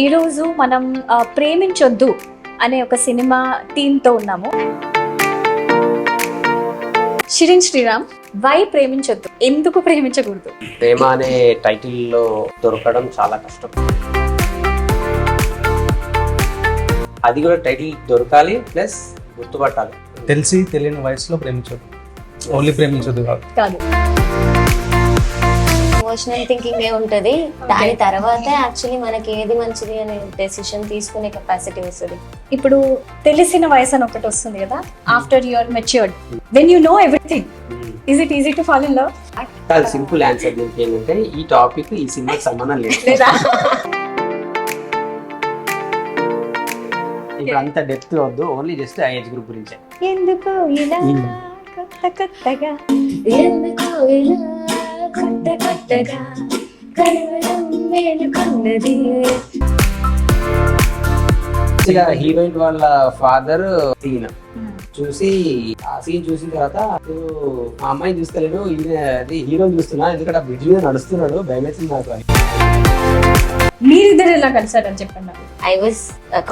ఈరోజు మనం ప్రేమించొద్దు అనే ఒక సినిమా టీంతో ఉన్నాము. షిరిన్ శ్రీరామ్, వై ప్రేమించొద్దు, ఎందుకు ప్రేమించకూడదు? ప్రేమ అనే టైటిల్లో దొరకడం చాలా కష్టం. అది కూడా టైటిల్ దొరకాలి ప్లస్ గుర్తుపట్టాలి. తెలిసి తెలియని వయసులో ప్రేమించొద్దు, ఓన్లీ ప్రేమించొద్దు కాదు. ఎమోషనల్ థింకింగ్ ఉంటుంది. దాని తర్వాతే యాక్చువల్లీ మనకి ఏది మంచిది అనే డెసిషన్ తీసుకునే కెపాసిటీ వస్తుంది. ఇప్పుడు తెలిసిన వయసు అని ఒకటి వస్తుంది కదా, after you are matured, when you know everything, is it easy to fall in love? చాలా సింపుల్ ఆన్సర్ దీనికి ఏంటంటే, ఈ టాపిక్ ఈ సినిమాకి సంబంధం లేదు. ఇప్పుడు అంత డెప్త్ వద్దు, ఓన్లీ జస్ట్ ఆ ఏజ్ గ్రూప్ గురించే. ఎందుకు ఇలా కొత్త కొత్తగా, ఎందుకు ఇలా కొత్త కొత్తగా కలవడం మేలుకున్నది. హీరోయిన్ వాళ్ళ ఫాదర్ సీన్ చూసి, ఆ సీన్ చూసిన తర్వాత మా అమ్మాయిని చూస్తలేను, ఈయన అది హీరోని చూస్తున్నా, ఎందుకంటే ఆ బ్రిడ్జ్ మీద నడుస్తున్నాడు, భయమేసింది నాకు అని. మీరిద్దరు ఎలా కలిసారని చెప్పండి. ఐ వాజ్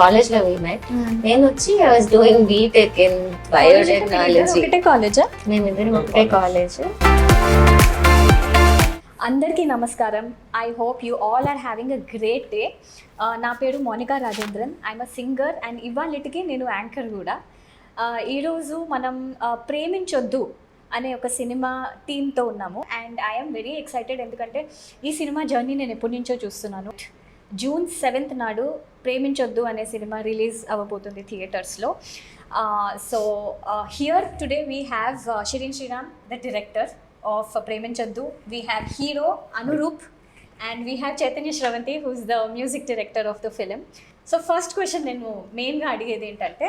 కాలేజ్ లో met. నేను వచ్చి I was doing BTech in biotechnology. ఒకటే కాలేజా? మేమిద్దరం ఒకటే కాలేజ్. అందరికీ నమస్కారం. I hope you all are having a great day. నా పేరు Monica Rajendran, I'm a singer and ఇవాళకి నేను యాంకర్ కూడా. ఈరోజు మనం ప్రేమించొద్దు అనే ఒక సినిమా టీంతో ఉన్నాము అండ్ ఐఎమ్ వెరీ ఎక్సైటెడ్, ఎందుకంటే ఈ సినిమా జర్నీ నేను ఎప్పటి నుంచో చూస్తున్నాను. June 7th నాడు ప్రేమించొద్దు అనే సినిమా రిలీజ్ అవ్వబోతుంది థియేటర్స్లో. So here today we have Shirin Sriram, the director of Preminchaddu. We have hero Anurup and we have Chaitanya Shravanti, who is the music director of the film. So first question nenu main ga adigedi entante,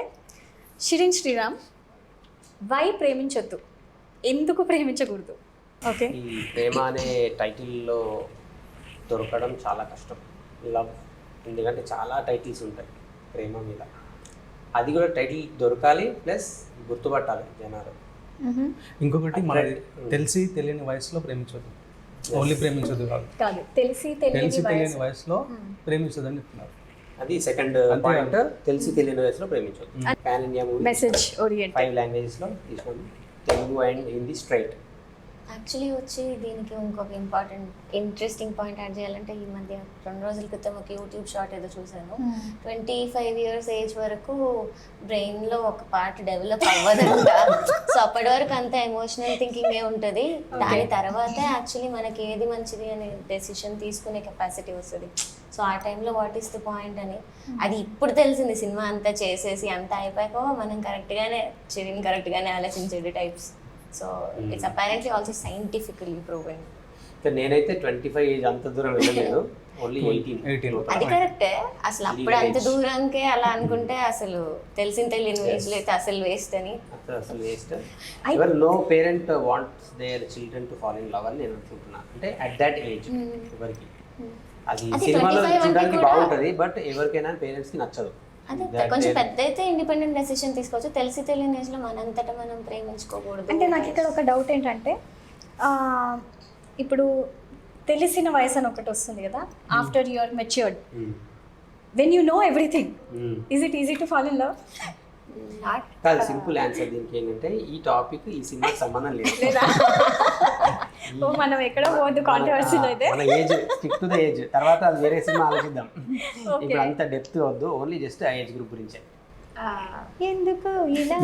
Shirin Shriram, why Preminchaddu, enduku ప్రేమించకూడదు? Okay, ఈ ప్రేమ అనే టైటిల్లో దొరకడం చాలా కష్టం. Love, ఎందుకంటే చాలా టైటిల్స్ ఉంటాయి ప్రేమ మీద. అది కూడా టైటిల్ దొరకాలి ప్లస్ గుర్తుపట్టాలి జనాలు. ఇంకొకటి మనకి తెలిసి తెలియని వయసులో ప్రేమించొద్దు, ఓన్లీ ప్రేమించొద్దు కాదు. తెలిసి తెలియని వయసులో ప్రేమించొద్దు అని చెప్తున్నారు. అది సెకండ్ పాయింట్, తెలిసి తెలియని వయసులో ప్రేమించొద్దు. Pan India movie, message oriented, 5 languages లో తీసుకొని, Telugu and Hindi straight. Actually వచ్చి దీనికి ఇంకొక ఇంట్రెస్టింగ్ పాయింట్ యాడ్ చేయాలంటే, ఈ మధ్య 2 రోజుల క్రితం ఒక యూట్యూబ్ షార్ట్ ఏదో చూసాను. 25 years ఏజ్ వరకు బ్రెయిన్లో ఒక పార్ట్ డెవలప్ అవ్వదంట. సో అప్పటి వరకు అంత ఎమోషనల్ థింకింగ్ ఉంటుంది. దాని తర్వాతే యాక్చువల్లీ మనకి ఏది మంచిది అనే డెసిషన్ తీసుకునే కెపాసిటీ వస్తుంది. సో ఆ టైంలో వాట్ ఈస్ ద పాయింట్ అని అది ఇప్పుడు తెలిసింది. సినిమా అంతా చేసేసి అంతా అయిపోయాక మనం కరెక్ట్గానే ఆలోచించేది types. So it's apparently also scientifically proven. నేనైతే 25 ఏజ్ అంత దూరం వెళ్ళలేదు, ఓన్లీ 18. అది కరెక్టే. అసలు అప్పుడు అంత దూరంకే అలా అనుకుంటే అసలు తెలియని ఏజ్లో అయితే అసలు వేస్ట్ అని. అసలు waste. Ever no parent wants their children to fall in love అని నేను అనుకుంటున్నా. అంటే అట్ దట్ ఏజ్ ఎవరికి అది సినిమాలో చూడడానికి బాగుంటుంది, బట్ ఎవరికైనా పేరెంట్స్ కి నచ్చదు. అదే కొంచెం పెద్ద అయితే ఇండిపెండెంట్ డెసిషన్ తీసుకోవచ్చు. తెలియని ఏజ్లో మనంతటా మనం ప్రేమించుకోకూడదు. అంటే నాకు ఇక్కడ ఒక డౌట్ ఏంటంటే, ఇప్పుడు తెలిసిన వయసు అని ఒకటి వస్తుంది కదా, after you are matured, when you know everything, is it easy to fall in love? చాలా సింపుల్ ఆన్సర్ దీనికి ఏంటంటే, ఈ టాపిక్ ఈ సినిమాకి సంబంధం లేదు. మనం ఎక్కడ పోవద్దు కాంట్రవర్సీలో అయితే. మన age, stick to the age, తర్వాత అది వేరే సినిమా ఆలోచిద్దాం. ఇప్పుడు అంత డెప్త్ వద్దు, ఓన్లీ జస్ట్ ఆ ఏజ్ గ్రూప్ గురించే. ఎందుకు ఇలా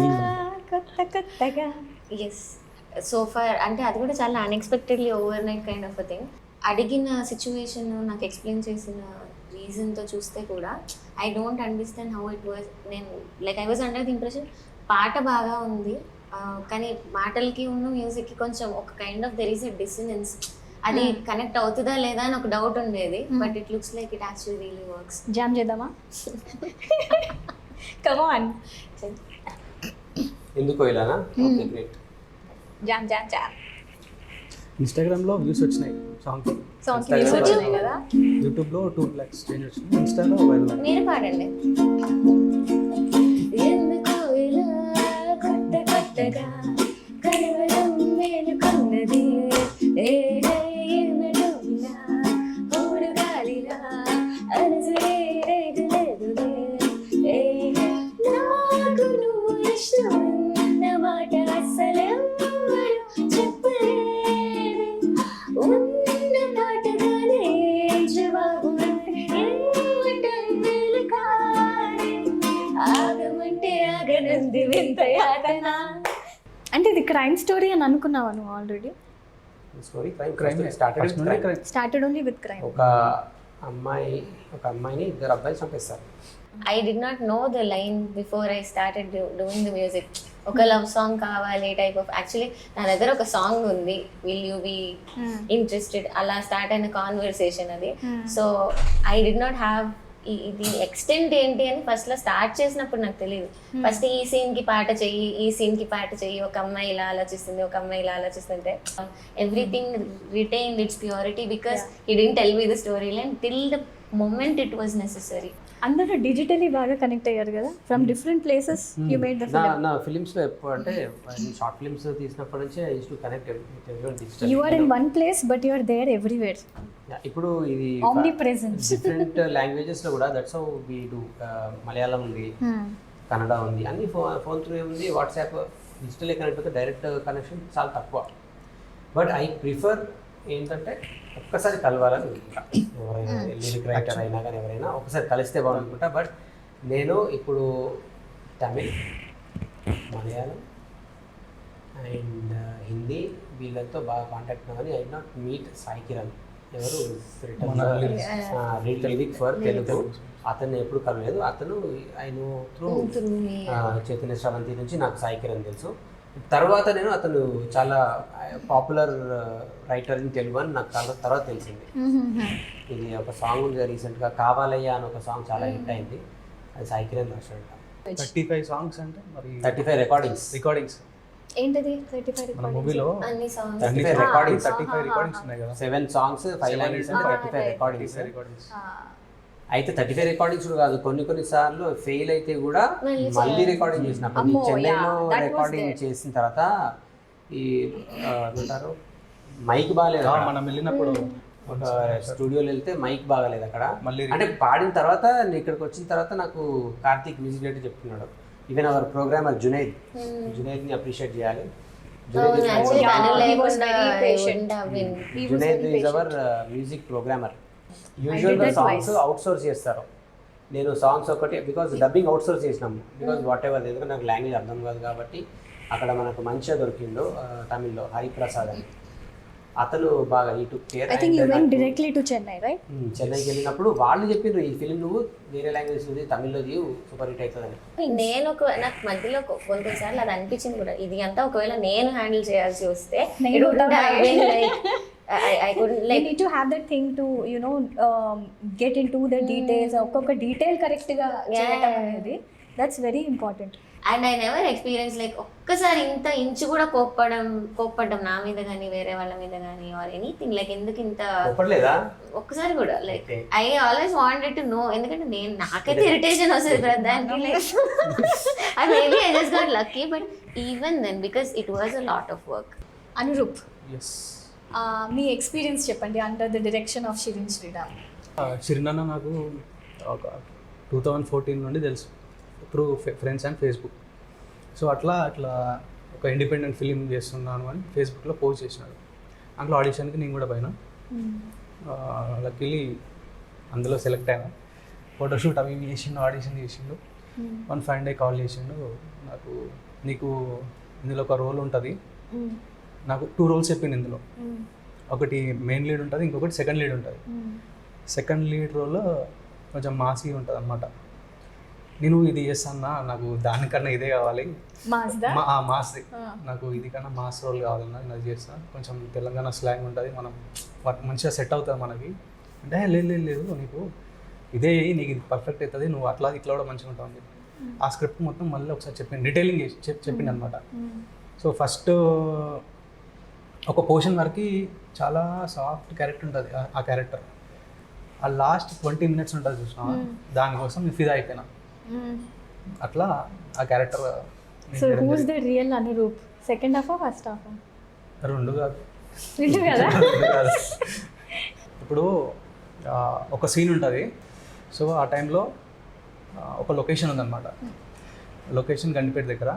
కొత్త కొత్తగా? ఎస్, సో ఫర్ అంటే అది కూడా చాలా unexpectedly overnight kind of a thing. అడిగిన సిచ్యువేషన్ నాకు ఎక్స్ప్లెయిన్ చేసిన రీజన్తో చూస్తే కూడా I don't understand how it was. నేను I was under the impression పాట బాగా ఉంది, కానీ మాటలకి ఉన్న మ్యూజిక్కి కొంచెం ఒక kind of there is a dissonance. అది కనెక్ట్ అవుతుందా లేదా అని ఒక డౌట్ ఉండేది. But it looks like it actually really works. Jam చేద్దామా? Come on. ఎందుకో ఇలానా? Okay, great. Jam jam jam. ఇన్స్టాగ్రామ్లో వ్యూస్ వచ్చినాయి సాంగ్కి వ్యూస్ వచ్చినాయి కదా. యూట్యూబ్లో 2 lakhs చేంజ్ వచ్చినాయి, ఇన్స్టాలో వైరల్. మీరు పాడండి. ఎందుకు ఇలా కొత్త కొత్తగా కలవడం మేలుకున్నది, ఏమో ఇలా ఊరు గాలిలా అలసే ఇది క్రైమ్ స్టోరీ అని అనుకున్నావా నువ్వు already? Story Crime. Crime First నుండి crime. Started only with crime. ఒక అమ్మాయిని ఇద్దరు అబ్బాయిలు చంపేస్తారు. I did not know the line before I started doing the music. ఒక లవ్ సాంగ్ కావాలి టైప్ ఆఫ్, యాక్చువల్లీ నా దగ్గర ఒక సాంగ్ ఉంది, విల్ యూ బీ ఇంట్రెస్టెడ్, అలా స్టార్ట్ అయిన కాన్వర్సేషన్ అది. So I did not have ఇది ఎక్స్టెంట్ ఏంటి అని ఫస్ట్ లో స్టార్ట్ చేసినప్పుడు నాకు తెలియదు. ఫస్ట్ ఈ సీన్ కి పాట చెయ్యి, ఈ సీన్ కి పాట చెయ్యి, ఒక అమ్మాయి ఇలా ఆలోచిస్తుంది, ఒక అమ్మాయి ఇలా ఆలోచిస్తుంటే everything retain its purity because he didn't tell me the story line till the moment it was necessary. అందరూ డిజిటలీ బాగా కనెక్ట్ అయ్యారు కదా, from different places you made the film. నా ఫిలిమ్స్లో ఎప్పుడు అంటే షార్ట్ ఫిల్మ్స్ తీసినప్పటి నుంచి I use to connect digital. You are in one place but you are there everywhere. ఇప్పుడు ఇది ఆమ్ని ప్రెజెన్స్. డిఫరెంట్ లాంగ్వేజెస్లో కూడా that's how we do. Malayalam ఉంది, కన్నడ ఉంది, అన్ని ఫోన్ త్రూ ఉంది, వాట్సాప్ డిజిటలే కనెక్ట్ అవుతుంది. డైరెక్ట్ కనెక్షన్ చాలా తక్కువ. బట్ ఐ ప్రిఫర్ ఏంటంటే ఒక్కసారి కలవాలని ఎవరైనా లిరిక్ రైటర్ అయినా కానీ ఎవరైనా ఒకసారి కలిస్తే బాగుందనుకుంటా. బట్ నేను ఇప్పుడు తమిళ్, మలయాళం అండ్ హిందీ వీళ్ళతో బాగా కాంటాక్ట్ కానీ I not meet Sai Kiran, ఎవరు లిరిక్ ఫర్ తెలుగు. అతన్ని ఎప్పుడు కలవలేదు. అతను ఆయన త్రూ చైతన్య శ్రవంతి నుంచి నాకు సాయి కిరణ్ తెలుసు. తర్వాత నేను అతను చాలా పాపులర్ రైటర్ ఇన్ తెలుగు అని నాకు తర్వాత తెలిసింది. ఇది ఒక సాంగ్ ఉంది రీసెంట్గా, కావాలయ్యా అని ఒక సాంగ్ చాలా హిట్ అయింది, అది సాయి కిరణ్ రాశాడంట. 35 సాంగ్స్ అంటే మరి 35 రికార్డింగ్స్. ఏంటది 35 మన మూవీలో అన్ని సాంగ్స్ 35 రికార్డింగ్స్ 35 రికార్డింగ్స్ ఉన్నాయి కదా, 7 సాంగ్స్ 5 లైన్స్ 35 రికార్డింగ్స్. అయితే 35 రికార్డింగ్స్ కాదు, కొన్ని సార్లు ఫెయిల్ అయితే కూడా మళ్ళీ రికార్డింగ్ చేసినప్పుడు చెన్నైలో రికార్డింగ్ చేసిన తర్వాత ఈ ఏమంటారు మైక్ బాగాలేదు. మనం వెళ్ళినప్పుడు ఒక స్టూడియోలో వెళ్తే మైక్ బాగాలేదు అక్కడ. మళ్ళీ అంటే పాడిన తర్వాత నేను ఇక్కడికి వచ్చిన తర్వాత నాకు కార్తీక్ మ్యూజిక్ డైరెక్టర్ చెప్తున్నాడు, ఈవెన్ అవర్ ప్రోగ్రామర్ జునైద్ని అప్రిషియేట్ చేయాలి. Junaid is our music programmer. యూజువల్గా సాంగ్స్ అవుట్ సోర్స్ చేస్తారు. నేను సాంగ్స్ ఒకటి బికాజ్ డబ్బింగ్ అవుట్ సోర్స్ చేసినాము, బికాజ్ వాట్ ఎవర్, ఎందుకంటే నాకు లాంగ్వేజ్ అర్థం కాదు కాబట్టి. అక్కడ మనకు మంచిగా దొరికిందో తమిళ్లో హరిప్రసాద్ అని, అతను బాగా ఈ took care. I think you vent directly to Chennai, right? చెన్నైకి వెళ్ళినప్పుడు వాళ్ళు చెప్పిండ్రు ఈ ఫిలిం నువ్వు వేరే లాంగ్వేజ్ ఉంది, తమిళ్లో సూపర్ హిట్ అవుతుందని. నేను నాకు మధ్యలో కొన్నిసార్లు అది అనిపించింది కూడా, ఇది అంతా ఒకవేళ నేను హ్యాండిల్ చేయాల్సి వస్తే I couldn't You need to have that thing to get into the details. ఒక్కొక్క డీటెయిల్ కరెక్ట్ గా చేయడం అనేది that's very important. And I never experience like ఒక్కసారి ఇంత ఇంచు కూడా కోప్పడ్డం నా మీద కానీ వేరే వాళ్ళ మీద కానీ ఆర్ ఎనీథింగ్ లైక్ ఎందుకు ఇంత ఒక్కసారి కూడా like I always wanted to know. ఎందుకంటే నాకైతే ఇరిటేషన్ వస్తుంది దానికి, like I maybe I just got lucky. But even then because it was a lot of work. Anuroop, మీ ఎక్స్పీరియన్స్ చెప్పండి under the direction of Shirin Sriram. Shirin అన్న నాకు ఒక 2014 నుండి తెలుసు, through friends and Facebook. So అట్లా ఒక ఇండిపెండెంట్ ఫిలిం చేస్తున్నాను అని ఫేస్బుక్లో పోస్ట్ చేసినాడు. అందులో ఆడిషన్కి నేను కూడా పోయినా. లక్కీలీ అందులో సెలెక్ట్ అయినా. ఫోటోషూట్ అవి చేసిండు, ఆడిషన్ చేసిండు. వన్ ఫైన్ డే కాల్ చేసిండు నాకు, నీకు ఇందులో ఒక రోల్ ఉంటుంది. నాకు 2 రోల్స్ చెప్పింది ఇందులో. ఒకటి మెయిన్ లీడ్ ఉంటుంది, ఇంకొకటి సెకండ్ లీడ్ ఉంటుంది. సెకండ్ లీడ్ రోల్ కొంచెం మాసీ ఉంటుంది అనమాట. నేను ఇది చేస్తాను, నాకు దానికన్నా ఇదే కావాలి, మాస్, నాకు ఇది కన్నా మాస్ రోల్ కావాలన్నా నేను అది చేస్తాను. కొంచెం తెలంగాణ స్లాంగ్ ఉంటుంది, మనం మంచిగా సెట్ అవుతుంది మనకి. అంటే లేదు నీకు ఇదే, నీకు ఇది పర్ఫెక్ట్ అవుతుంది, నువ్వు ఇట్లా కూడా మంచిగా ఉంటుంది. ఆ స్క్రిప్ట్ మొత్తం మళ్ళీ ఒకసారి చెప్పింది, డీటెయిలింగ్ చెప్పింది అనమాట. సో ఫస్ట్ ఒక పోర్షన్ వరకు చాలా సాఫ్ట్ క్యారెక్టర్ ఉంటుంది. ఆ క్యారెక్టర్ ఆ లాస్ట్ 20 minutes ఉంటుంది చూసినా, దానికోసం నేను ఫిదా అయిపోయినా. అట్లా ఆ character. So who is the real Anuroop? Second half first half? రెండు కాదు. ఇప్పుడు ఒక సీన్ ఉంటుంది. సో ఆ టైంలో ఒక లొకేషన్ ఉందన్నమాట. లొకేషన్ గండిపేట దగ్గర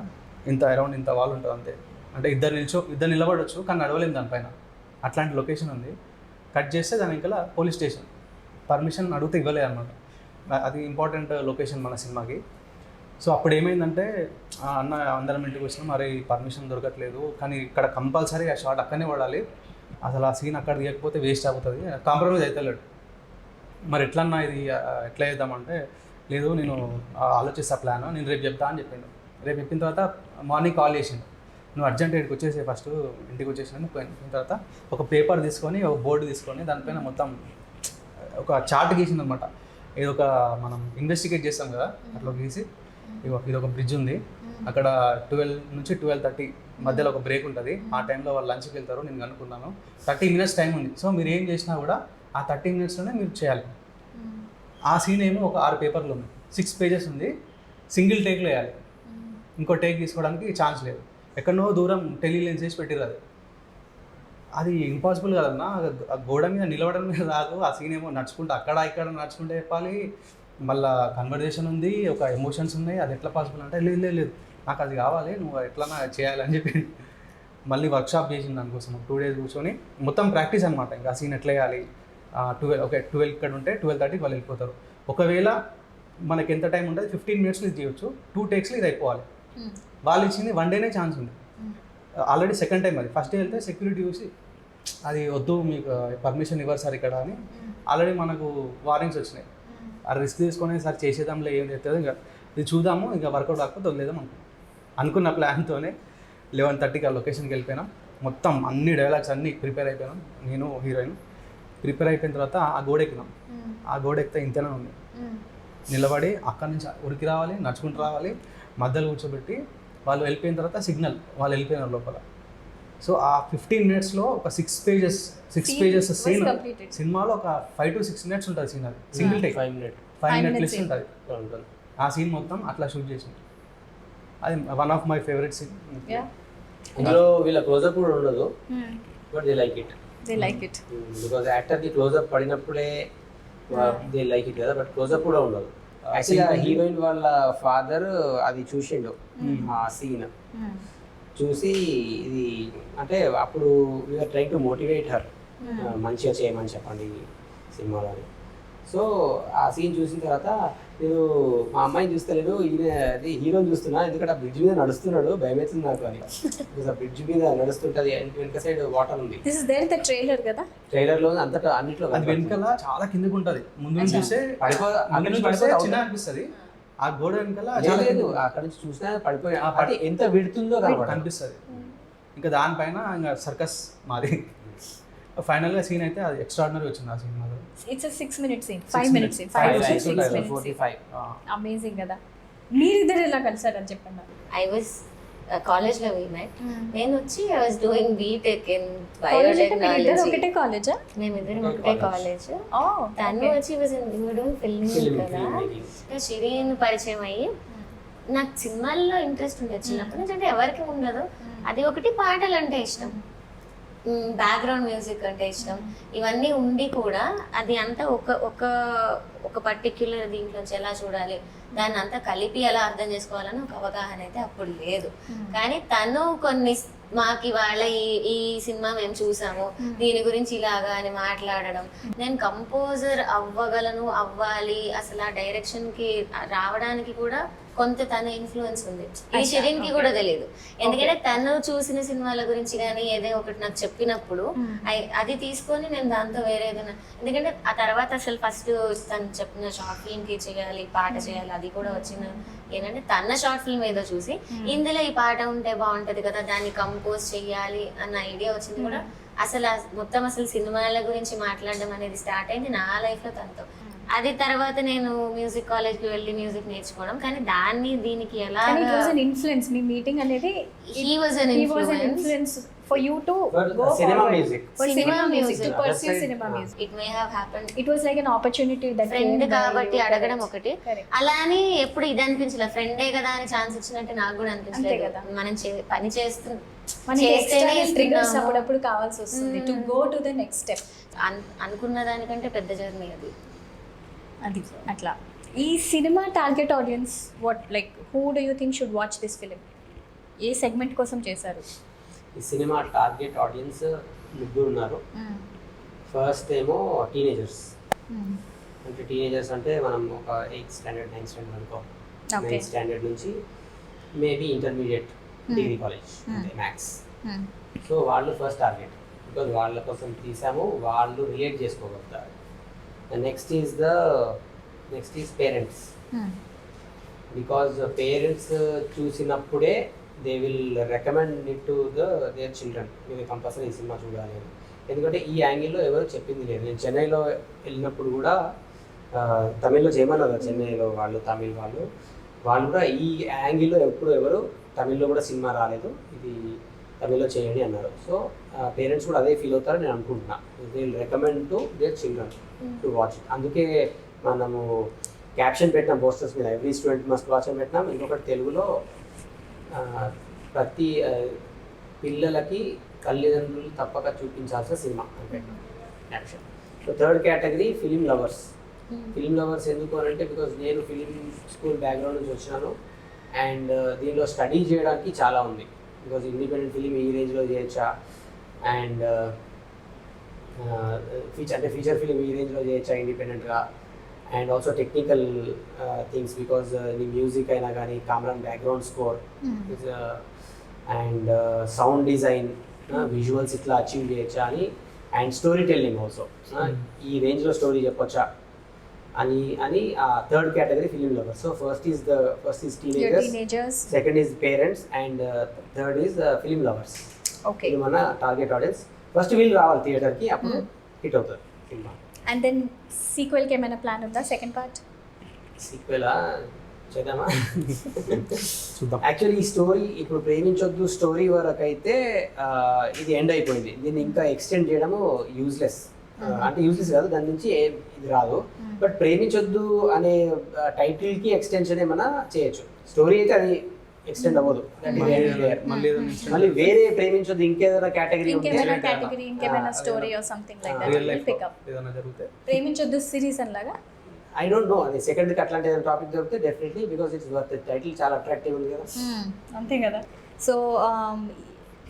అరౌండ్ ఇంత వాళ్ళు ఉంటుంది అంతే. అంటే ఇద్దరు నిలబడవచ్చు కానీ నడవలేము దానిపైన. అట్లాంటి లొకేషన్ ఉంది. కట్ చేస్తే దాని ఇంకా పోలీస్ స్టేషన్ పర్మిషన్ అడిగితే ఇవ్వలేదు అనమాట. అది ఇంపార్టెంట్ లొకేషన్ మన సినిమాకి. సో అప్పుడు ఏమైందంటే అన్న అందరం ఇంటికి వచ్చినాం, మరి పర్మిషన్ దొరకట్లేదు, కానీ ఇక్కడ కంపల్సరీ ఆ షాట్ అక్కడనే పడాలి, అసలు ఆ సీన్ అక్కడ తీయకపోతే వేస్ట్ అవుతుంది, కాంప్రమైజ్ అవుతలేడు. మరి ఎట్లన్నా ఇది ఎట్లా చేద్దామంటే, లేదు నేను ఆలోచిస్తా ప్లాన్, నేను రేపు చెప్తా అని చెప్పిండు. రేపు చెప్పిన తర్వాత మార్నింగ్ కాల్ చేసిండు, నువ్వు అర్జెంట్ ఇక్కడికి వచ్చేసి ఫస్ట్ ఇంటికి వచ్చేసినాను. పోయిన తర్వాత ఒక పేపర్ తీసుకొని, ఒక బోర్డు తీసుకొని, దానిపైన మొత్తం ఒక చార్ట్ గీసింది అనమాట. ఇది ఒక మనం ఇన్వెస్టిగేట్ చేస్తాం కదా, అట్లా గీసి ఇది ఒక బ్రిడ్జ్ ఉంది, అక్కడ 12 నుంచి 12:30 మధ్యలో ఒక బ్రేక్ ఉంటుంది, ఆ టైంలో వాళ్ళు లంచ్కి వెళ్తారు, నేను అనుకున్నాను 30 minutes టైం ఉంది, సో మీరు ఏం చేసినా కూడా ఆ 30 minutesలోనే మీరు చేయాలి. ఆ సీన్ ఏమో ఒక 6 పేపర్లు ఉంది, 6 pages ఉంది, సింగిల్ టేక్లో వేయాలి, ఇంకో టేక్ తీసుకోవడానికి ఛాన్స్ లేదు. ఎక్కడనో దూరం టెలిలెన్స్ చేసి పెట్టిర్రు, అది ఇంపాసిబుల్ కదన్నా, ఆ గోడ మీద నిలవడం మీద రాదు. ఆ సీన్ ఏమో నడుచుకుంటూ అక్కడ ఇక్కడ నడుచుకుంటే చెప్పాలి, మళ్ళీ కన్వర్జేషన్ ఉంది, ఒక ఎమోషన్స్ ఉన్నాయి, అది ఎట్లా పాసిబుల్ అంటే లేదు నాకు అది కావాలి, నువ్వు ఎట్లన్నా చేయాలని చెప్పి మళ్ళీ వర్క్షాప్ చేసింది దానికోసం. 2 days కూర్చొని మొత్తం ప్రాక్టీస్ అనమాట. ఇంకా సీన్ ఎట్లా వేయాలి, 12 ఇక్కడ ఉంటే 12:30 వాళ్ళు వెళ్ళిపోతారు. ఒకవేళ మనకి ఎంత టైం ఉంటుంది, 15 minutesలో ఇది చేయొచ్చు, 2 takesలో ఇది అయిపోవాలి. వాళ్ళు ఇచ్చింది 1 dayనే ఛాన్స్ ఉంది, ఆల్రెడీ సెకండ్ టైం అది. ఫస్ట్ డే వెళ్తే సెక్యూరిటీ చూసి అది వద్దు, మీకు పర్మిషన్ ఇవ్వరు సార్ ఇక్కడ అని ఆల్రెడీ మనకు వార్నింగ్స్ వచ్చినాయి. ఆ రిస్క్ తీసుకొని సార్ చేసేదాంలో ఏం చేస్తుంది, ఇంకా ఇది చూద్దాము, ఇంకా వర్కౌట్ కాకపోతే వదిలేదాం అనుకున్న ప్లాన్తోనే 11:30కి ఆ లొకేషన్కి వెళ్ళిపోయినాం. మొత్తం అన్ని డైలాగ్స్ అన్నీ ప్రిపేర్ అయిపోయినాం, నేను హీరోయిన్. ప్రిపేర్ అయిపోయిన తర్వాత ఆ గోడ ఎక్కినాం. ఆ గోడ ఎక్కితే ఇంతనే ఉంది, నిలబడి అక్కడి నుంచి ఉరికి రావాలి, నడుచుకుంటూ రావాలి, మధ్యలో కూర్చోబెట్టి వాళ్ళు వెళ్ళిపోయిన తర్వాత సిగ్నల్, వాళ్ళు వెళ్ళిపోయినారు లోపల. సో ఆ 15 minutesలో ఒక 6 pages సీన్, సినిమాలో ఒక 5 to 6 minutes ఉంటుంది సీన్, అది single take 5 minutes 5 minute list ఉంటుంది. ఆ సీన్ మొత్తం అట్లా షూట్ చేసింది, అది one of my favourite scene. ఇందులో వీళ్ళ క్లోజప్ కూడా ఉండదు, but they like it because యాక్టర్కి క్లోజప్ పడినప్పుడే దే లైక్ ఇట్ కదా, బట్ క్లోజప్ కూడా ఉండదు. యాక్చువల్గా హీరోయిన్ వాళ్ళ ఫాదర్ అది చూసిండు, ఆ సీన్ చూసి ఇది అంటే అప్పుడు we are trying to motivate her, మంచిగా చేయమని చెప్పండి సినిమాలో. సో ఆ సీన్ చూసిన తర్వాత నేను మా అమ్మాయిని చూస్తలేను, ఈయన అది హీరోని చూస్తున్నా, ఎందుకంటే ఆ బ్రిడ్జ్ మీద నడుస్తున్నాడు, భయం అవుతుంది నాకు అని. ఆ బ్రిడ్జ్ మీద నడుస్తుంటది, వెనక సైడ్ వాటర్ ఉంది. ట్రైలర్ కదా, ట్రైలర్ లో అంతటా అన్నిట్లో అది వెనకాల చాలా కిందకు ఉంటుంది, ముందు చూస్తే చిన్న అనిపిస్తుంది, ఆ గోడ వెనకాల లేదు, అక్కడ నుంచి చూసినా పడిపోయి ఎంత విడుతుందో కనిపిస్తుంది. ఇంకా దానిపైన ఇంకా సర్కస్ మాది. ఫైనల్గా సీన్ అయితే అది ఎక్స్ట్రాడినరీ వచ్చింది ఆ సినిమాలో. It's 6 minute scene, 5 minute scene, 5 to 6 minutes. 45 amazing కదా. మీరిద్దరు ఎలా కలిసారని చెప్పండి. ఐ వాజ్ కాలేజ్లో నేను వచ్చి I was doing BTech in ఒకటే బయోటెక్నాలజీ. కాలేజా? మేమిద్దరం ఒకటే కాలేజ్. తను వచ్చి వాజ్ ఇన్ ఫిల్మింగ్ కదా. షిరీన్ పరిచయం అయ్యి, నాకు సినిమాల్లో ఇంట్రెస్ట్ ఉండేది చిన్నప్పటి నుంచి, అంటే ఎవరికి ఉండదు. అది ఒకటి, పాటలు అంటే ఇష్టం, బ్యాక్గ్రౌండ్ మ్యూజిక్ అంటే ఇష్టం, ఇవన్నీ ఉండి కూడా అది అంతా ఒక పర్టిక్యులర్ దీంట్లోంచి ఎలా చూడాలి, దాన్ని అంతా కలిపి ఎలా అర్థం చేసుకోవాలని ఒక అవగాహన అయితే అప్పుడు లేదు. కానీ తను కొన్ని మాకు ఇవాళ ఈ సినిమా మేము చూసాము, దీని గురించి ఇలాగా అని మాట్లాడడం, నేను కంపోజర్ అవ్వాలి అసలు ఆ డైరెక్షన్ కి రావడానికి కూడా కొంత తన ఇన్ఫ్లుయెన్స్ ఉంది. ఇది షిరీన్ కి కూడా తెలియదు, ఎందుకంటే తను చూసిన సినిమాల గురించి కానీ ఏదో ఒకటి నాకు చెప్పినప్పుడు అది తీసుకొని నేను దాంతో వేరే ఏదైనా, ఎందుకంటే ఆ తర్వాత అసలు ఫస్ట్ తను చెప్పిన షార్ట్ ఫిల్మ్ కి చేయాలి, పాట చేయాలి, అది కూడా వచ్చిన ఏంటంటే తన షార్ట్ ఫిల్మ్ ఏదో చూసి ఇందులో ఈ పాట ఉంటే బాగుంటది కదా, దాన్ని కంపోజ్ చెయ్యాలి అన్న ఐడియా వచ్చింది కూడా. అసలు మొత్తం సినిమాల గురించి మాట్లాడడం అనేది స్టార్ట్ అయింది నా లైఫ్ లో తనతో. అది తర్వాత నేను మ్యూజిక్ కాలేజ్కి వెళ్ళి మ్యూజిక్ నేర్చుకోవడం, కానీ దాన్ని దీనికి ఎలా ఇన్ఫ్లుయెన్స్ మీ మీటింగ్ అనేది, he was an influence for you to go cinema forward, music. for cinema music, to pursue That's cinema music. It may have happened. It was like an opportunity that friend కాబట్టి అడగడం ఒకటి, Correct. అలా అని ఎప్పుడు ఇది అనిపించలేదు, ఫ్రెండే కదా అని ఛాన్స్ ఇచ్చినట్టు నాకు కూడా అనిపించలేదు కదా. మనం పని చేస్తేనే ట్రిగర్స్ అప్పుడప్పుడు కావాల్సి వస్తుంది to go to the next step. అనుకున్న దానికంటే పెద్ద జర్నీ అది అట్లా. ఈ cinema target audience what, like who do you think should watch this film? A segment కోసం చేశారు? ఈ సినిమా టార్గెట్ ఆడియన్స్ 3 ఉన్నారు. ఫస్ట్ ఏమో టీనేజర్స్, అంటే టీనేజర్స్ అంటే మనం ఒక 8th standard 9th standard అనుకో, 9th standard నుంచి మేబీ ఇంటర్మీడియట్ డిగ్రీ కాలేజ్ అంటే మ్యాథ్స్. సో వాళ్ళు ఫస్ట్ టార్గెట్, బికాజ్ వాళ్ళ కోసం తీసాము, వాళ్ళు రిలేట్ చేసుకోగలుగుతారు. Next is parents, because parents చూసినప్పుడే they will recommend it to their children, మీరు కంపల్సరీ ఈ సినిమా చూడాలి అని. ఎందుకంటే ఈ యాంగిల్లో ఎవరు చెప్పింది లేదు. నేను చెన్నైలో వెళ్ళినప్పుడు కూడా తమిళ్లో చేయమన్నారు, చెన్నైలో వాళ్ళు తమిళ్ వాళ్ళు కూడా ఈ యాంగిల్లో ఎప్పుడు ఎవరు తమిళ్లో కూడా సినిమా రాలేదు, ఇది తమిళ్లో చేయండి అన్నారు. సో పేరెంట్స్ కూడా అదే ఫీల్ అవుతారని నేను అనుకుంటున్నా. They will recommend to their children to watch it. అందుకే మనము క్యాప్షన్ పెట్టినాం పోస్టర్స్ మీద, ఎవ్రీ స్టూడెంట్ మస్ట్ వాచ్ అని పెట్టినాం. ఇంకొకటి తెలుగులో ప్రతి పిల్లలకి తల్లిదండ్రులు తప్పక చూపించాల్సిన సినిమా అని పెట్టినాం caption. So third category film lovers. Film lovers ఎందుకు అని అంటే, బికాజ్ నేను ఫిలిం స్కూల్ బ్యాక్గ్రౌండ్ నుంచి వచ్చినాను అండ్ దీనిలో స్టడీ చేయడానికి చాలా ఉంది. బికాజ్ ఇండిపెండెంట్ ఫిలిం ఈ రేంజ్లో చేయొచ్చా, అండ్ ఫీచర్ ఫిలిం ఈ రేంజ్లో చేయొచ్చా ఇండిపెండెంట్గా, and also technical things, because నీ మ్యూజిక్ అయినా కానీ common background score and sound design, visuals ఇట్లా అచీవ్ చేయొచ్చా అని, అండ్ స్టోరీ టెల్లింగ్ ఆల్సో ఈ రేంజ్లో స్టోరీ చెప్పొచ్చా అని third category film lovers. So first is teenagers, second is parents, and third is film lovers. Okay, ఇది మన టార్గెట్ ఆడియన్స్. ఫస్ట్ వీళ్ళు రావాలి థియేటర్కి, అప్పుడు హిట్ అవుతుంది సినిమా. అండ్ దెన్ సీక్వెల్కి ఏమైనా ప్లాన్ ఉందా? సెకండ్ పార్ట్ సీక్వెలా చేద్దామా? చూద్దాం. యాక్చువల్లీ ఈ స్టోరీ ఇప్పుడు ప్రేమించొద్దు స్టోరీ వరకు అయితే ఇది ఎండ్ అయిపోయింది. దీన్ని ఇంకా ఎక్స్టెండ్ చేయడము యూజ్లెస్, అంటే యూజ్లెస్ కాదు, దాని నుంచి ఇది రాదు. బట్ ప్రేమించొద్దు అనే టైటిల్కి ఎక్స్టెన్షన్ ఏమైనా చేయొచ్చు. స్టోరీ అయితే అది ఎక్స్టెండ్ అవ్వదు. మళ్ళీ వేరే ప్రేమించొద్దు ఇంకేదైనా కేటగిరీ ఇంకేమైనా story or something like that will pick up. Preminchoddu series అన్లాగా ఐ డోంట్ నో, అది సెకండ్కి అట్లాంటి ఏదైనా టాపిక్ దొరికితే definitely, because it's worth it. Title చాలా అట్రాక్టివ్ ఉంది కదా. అంతే కదా. సో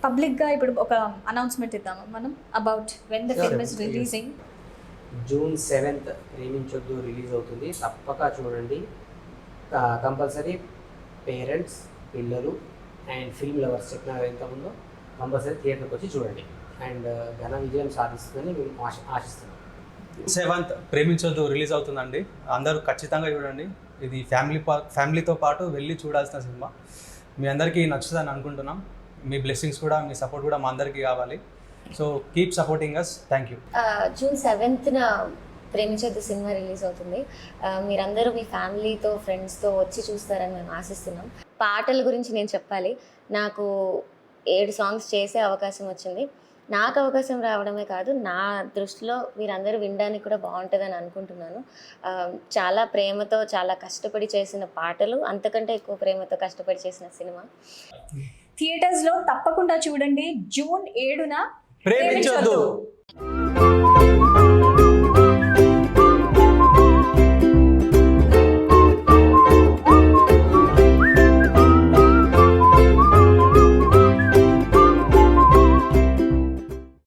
పబ్లిక్గా ఇప్పుడు ఒక అనౌన్స్మెంట్ ఇద్దాము మనం about when the film is releasing. June 7th Preminchoddu release అవుతుంది, తప్పక చూడండి. కంపల్సరీ పేరెంట్స్, పిల్లలు అండ్ ఫిల్మ్ లవర్స్ చెప్పిన ఎంతమందో కంపల్సరీ థియేటర్కి వచ్చి చూడండి. అండ్ ఘన విజయం సాధిస్తుందని మేము ఆశిస్తున్నాం. 7th ప్రేమించొద్దు రిలీజ్ అవుతుందండి, అందరూ ఖచ్చితంగా చూడండి. ఇది ఫ్యామిలీతో పాటు వెళ్ళి చూడాల్సిన సినిమా. మీ అందరికీ నచ్చుతుందని అనుకుంటున్నాం. మీ బ్లెస్సింగ్స్ కూడా, మీ సపోర్ట్ కూడా మా అందరికీ కావాలి. So keep supporting us. Thank you. June 7th Preminchoddu cinema release అవుతుంది. మీరందరూ మీ ఫ్యామిలీతో, ఫ్రెండ్స్తో వచ్చి చూస్తారని మేము ఆశిస్తున్నాం. పాటల గురించి నేను చెప్పాలి. నాకు 7 సాంగ్స్ చేసే అవకాశం వచ్చింది. నాకు అవకాశం రావడమే కాదు, నా దృష్టిలో మీరందరూ వినడానికి కూడా బాగుంటుందని అనుకుంటున్నాను. చాలా ప్రేమతో, చాలా కష్టపడి చేసిన పాటలు, అంతకంటే ఎక్కువ ప్రేమతో కష్టపడి చేసిన సినిమా. థియేటర్స్లో తప్పకుండా చూడండి. June 7న ప్రేమించొద్దు.